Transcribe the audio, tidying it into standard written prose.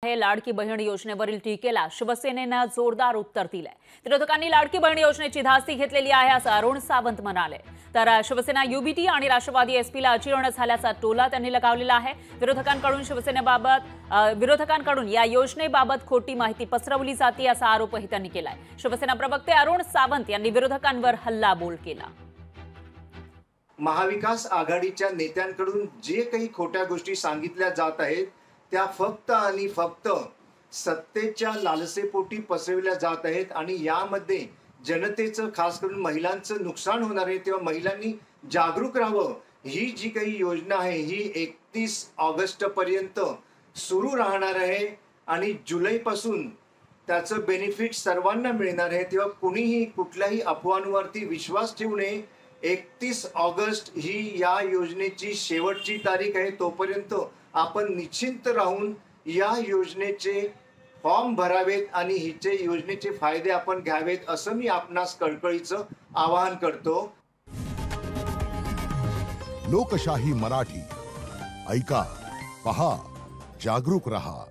लाडकी बहीण योजनेवरील टीकेला शिवसेनेनं जोरदार उत्तर दिलंय। विरोधकांनी लाडकी बहीण योजनेची धास्ती घेतलेली आहे असं अरुण सावंत म्हणाले। तर शिवसेना युबीटी आणि राष्ट्रवादी एसपीला अजीर्ण झाल्याचा टोला त्यांनी लगावलेला आहे। विरोधकांकडून या योजनेबाबत खोटी माहिती पसरवली जाते असा आरोपही त्यांनी केलाय। शिवसेना प्रवक्ते अरुण सावंत यांनी विरोधकांवर हल्लाबोल केला। महाविकास आघाडीच्या नेत्यांकडून जे काही खोट्या गोष्टी सांगितल्या जात आहेत त्या फक्त आणि फक्त सत्तेच्या लालसेपोटी पसरविल्या जात आहेत आणि यामध्ये जनतेचं खास करून महिलांचं नुकसान होणार आहे। तेव्हा महिलांनी जागरूक राहावं। ही जी काही योजना आहे ही 31 ऑगस्ट पर्यंत सुरू राहणार आहे आणि जुलैपासून त्याचं बेनिफिट सर्वांना मिळणार आहे। तेव्हा कुणीही कुठल्याही अफवांवरती विश्वास ठेवू नये। 31 ऑगस्ट ही या योजनेची शेवटची तारीख आहे। तोपर्यंत आपण निश्चिंत राहून या योजनेचे फॉर्म भरावेत आणि हिचे योजनेचे फायदे आपण घ्यावेत असं मी आपणास कळकळीचं आवाहन करतो। लोकशाही मराठी ऐका, पहा, जागरूक रहा।